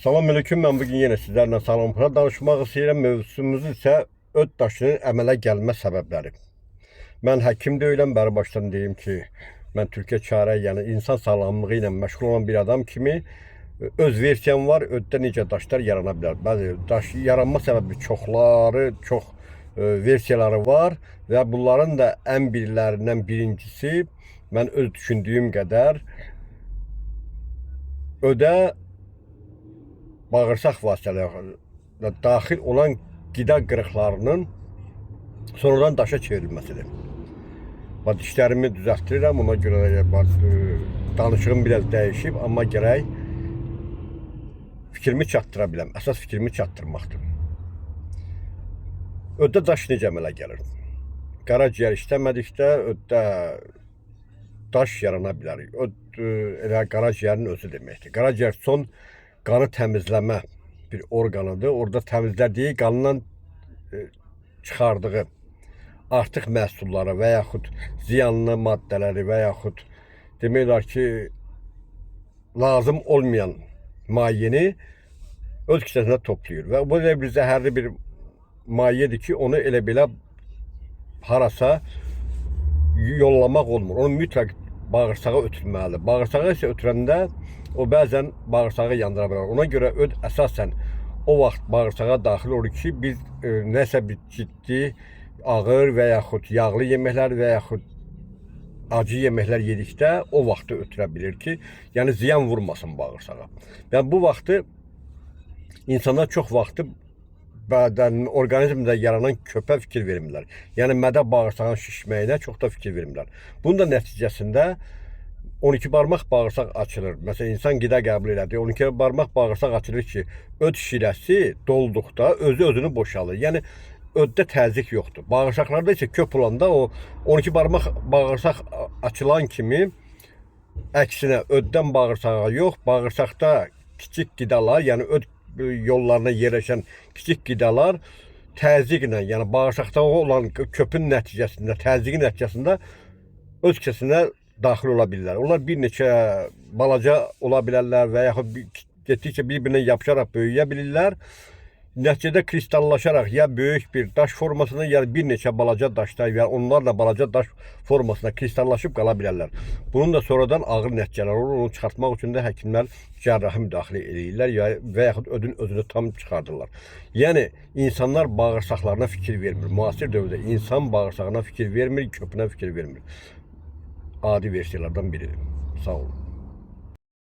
Salamünaleyküm, mən bugün yenə sizlərlə sağlamlıqla danışmaq istəyirəm. Mövzumuz isə öd daşının əmələ gəlmə səbəbləri. Mən həkim deyiləm, bəri başdan deyim ki, mən Türkiyə çarə, yəni insan sağlamlığı ilə məşğul olan bir adam kimi öz versiyam var, öddə necə daşlar yarana bilər. Bəzi daş yaranma səbəbi çox versiyaları var və bunların da ən birincisi, mən öz düşündüyüm qədər ödə bağırsaq vasitələrində daxil olan qida qırıqlarının sonradan daşa çevrilməsidir. Dişlərimi düzəltdirirəm, ona görə danışığım biraz dəyişib, amma gərək fikrimi çatdıra biləm. Əsas fikrimi çatdırmaqdır. Öddə daş necə əmələ gəlir? Qaraciyər işləmədikdə öddə daş yarana bilər. Öd elə qaraciyərin özü deməkdir. Qaraciyər son qanı təmizləmə bir orqanıdır. Orada təmizlədiyi qandan çıxardığı artıq məhsulları və yaxud ziyanlı maddələri və yaxud demək olar ki, lazım olmayan mayyeni öz kisəsində toplayır. Və bu bir zəhərli bir mayyedir ki, onu elə belə harasa yollamaq olmur. Onu mütləq bağırsağa ötürməlidir. Bağırsağa isə ötürəndə o bəzən bağırsağı yandıra bilər. Ona görə öd əsasən o vaxt bağırsağa daxil olur ki, biz nəsə bir ciddi, ağır və yaxud yağlı yeməklər və yaxud acı yeməklər yedikdə o vaxtı ötürə bilir ki, yəni ziyan vurmasın bağırsağa. Yəni bu vaxtı insanlar çox vaxtı bədən orqanizmdə yaranan köpə fikir vermirlər. Yəni mədə bağırsağın şişməyinə çox da fikir vermirlər. Bunun da nəticəsində 12 barmaq bağırsaq açılır. Məsələn, insan qida qəbul elədi. 12 barmaq bağırsaq açılır ki, öd şirəsi dolduqda özünü boşalır. Yəni öddə təzyiq yoxdur. Bağırsaqlarda isə köp olanda o 12 barmaq bağırsaq açılan kimi əksinə öddən bağırsağa yox, bağırsaqda kiçik qidalar, yəni öd yollarına yerləşən kiçik qidalar təzyiqlə, yəni bağırsaqda olan köpün nəticəsində, təzyiqin nəticəsində öz kisəsinə daxil ola bilirlər. Onlar bir neçə balaca ola bilərlər və yaxud getdikcə bir-birinə yapışaraq böyüyə bilirlər. Nəticədə kristallaşaraq ya böyük bir daş formasında, ya bir neçə balaca daşlar və onlarla balaca daş formasında kristallaşıb qala bilərlər. Bunun da sonradan ağır nəticələr olur. Onu çıxartmaq üçün də həkimlər cərrahi müdaxilə edirlər və yaxud ödün özünü tam çıxardırlar. Yəni insanlar bağırsaqlarına fikir vermir. Müasir dövrdə insan bağırsağına fikir vermir, köpünə fikir vermir. Adi versiyalardan biridir. Sağ olun.